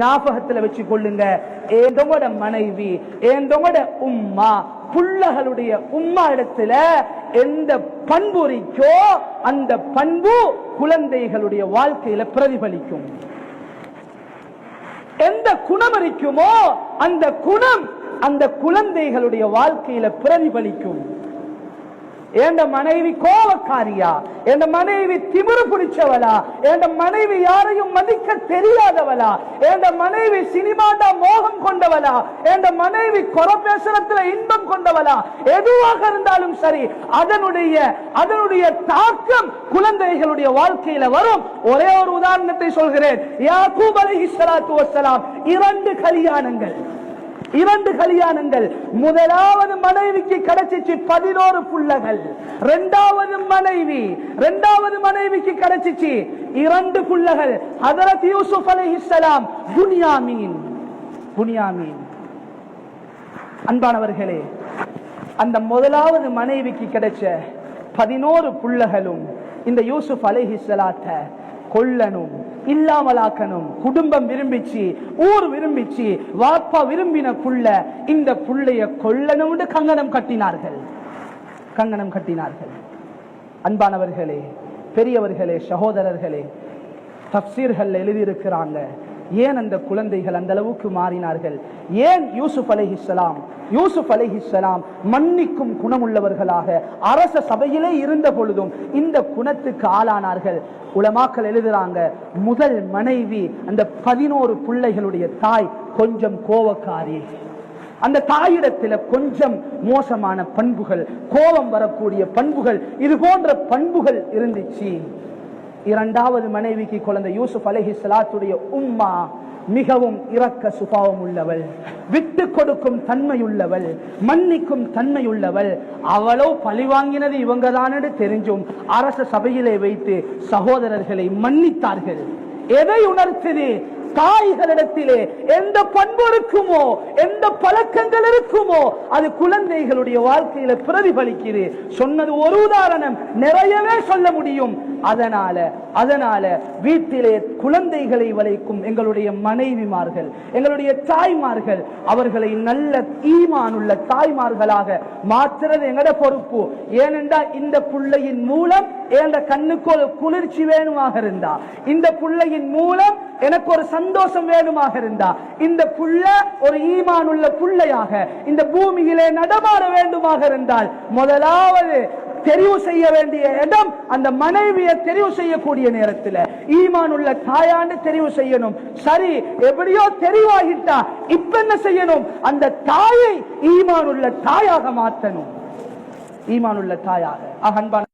ஞாபகத்துல வச்சு கொள்ளுங்க, ஏதோட மனைவி ஏதோட உம்மா புள்ளகளுடைய உம்மா இடத்துல எந்த பண்பு இருக்கோ அந்த பண்பு குழந்தைகளுடைய வாழ்க்கையில பிரதிபலிக்கும். எந்த குணம் இருக்குமோ அந்த குணம் அந்த குழந்தைகளுடைய வாழ்க்கையில பிரதிபலிக்கும். என் மனைவி கோவக்காரியா, என் மனைவி திமிரு பிடிச்சவளா, என் மனைவி யாரையும் மதிக்க தெரியாதவளா, என் மனைவி சினிமாண்டா மோகம் கொண்டவளா, என் மனைவி குறை பேசுறதுல இன்பம் கொண்டவளா, எதுவாக இருந்தாலும் சரி அதனுடைய தாக்கம் குழந்தைகளுடைய வாழ்க்கையில வரும். ஒரே ஒரு உதாரணத்தை சொல்கிறேன். யாக்கூப் அலைஹிஸ்ஸலாத்து வஸ்ஸலாம் இரண்டு கல்யாணங்கள். முதலாவது மனைவிக்கு கிடைச்சிச்சு 11 புள்ளகள். இரண்டாவது மனைவிக்கு கிடைச்சிச்சு 2 புள்ளகள். ஹஜ்ரத் யூசுப் அலைஹிஸ்ஸலாம் புன்யாமீன். அன்பானவர்களே, அந்த முதலாவது மனைவிக்கு கிடைச்ச 11 புள்ளகளும் இந்த யூசுப் அலைஹிஸ்ஸலாத்தை கொல்லணும், இல்லாமலாக்கணும். குடும்பம் விரும்பிச்சு, ஊர் விரும்பிச்சு, வாப்பா விரும்பின புள்ள, இந்த புள்ளைய கொல்லணும் கங்கணம் கட்டினார்கள். அன்பானவர்களே, பெரியவர்களே, சகோதரர்களே, தப்சீர்கள் எழுதியிருக்கிறாங்க. ஏன் அந்த குழந்தைகள் அந்த அளவுக்கு மாறினார்கள்? ஏன் யூசுப் அலைஹிஸ்ஸலாம் மன்னிக்கும் குணமுள்ளவர்களாக அரச சபையிலே இருந்த பொழுதும் இந்த குணத்துக்கு ஆளானார்கள்? உலமாக்கள் எழுதுறாங்க, முதல் மனைவி அந்த 11 பிள்ளைகளுடைய தாய் கொஞ்சம் கோவக்காரி. அந்த தாயிடத்தில் கொஞ்சம் மோசமான பண்புகள், கோபம் வரக்கூடிய பண்புகள், இது போன்ற பண்புகள் இருந்துச்சு. இரண்டாவது மனைவிக்கு குழந்தை யூசுப் அலைஹிஸ்ஸலாத்துடைய உம்மா மிகவும் இரக்க சுபாவம் உள்ளவள், விட்டு கொடுக்கும் தன்மையுள்ளவள், மன்னிக்கும் தன்மையுள்ளவள். அவளோ பழி வாங்கினது இவங்க தான் தெரிஞ்சும் அரச சபையிலே வைத்து சகோதரர்களை மன்னித்தார்கள். எதை உணர்த்தது? தாய்களிடத்திலே எந்த பண்பு இருக்குமோ, எந்த பழக்கங்கள் இருக்குமோ அது குழந்தைகளுடைய வாழ்க்கையில பிரதிபலிக்கிறது. சொன்னது ஒரு உதாரணம், நிறையவே சொல்ல முடியும். அதனால வீட்டிலே குழந்தைகளை வளைக்கும் எங்களுடைய மனைவிமார்கள், எங்களுடைய தாய்மார்கள், அவர்களை நல்ல ஈமானுள்ள தாய்மார்களாக மாற்றுறது எங்கட பொறுப்பு. ஏனென்றா இந்த பிள்ளையின் மூலம் என் கண்ணுக்கு ஒரு குளிர்ச்சி வேணுமாக இருந்தா, இந்த பிள்ளையின் மூலம் எனக்கு ஒரு சந்தோஷம் வேணுமாக இருந்தா, இந்த புள்ள ஒரு ஈமானுள்ள புள்ளையாக இந்த பூமியிலே நடமாட வேண்டுமாக இருந்தால் முதலாவது தெரிவு செய்ய வேண்டிய இடம் அந்த மனைவியை தெரிவு செய்யக்கூடிய நேரத்தில் ஈமானுள்ள தாயாண்டு தெரிவு செய்யணும். சரி, எப்படியோ தெரிவாகிட்டா இப்ப என்ன செய்யணும்? அந்த தாயை ஈமானுள்ள தாயாக மாற்றணும். ஈமானுள்ள தாயாக. அன்பான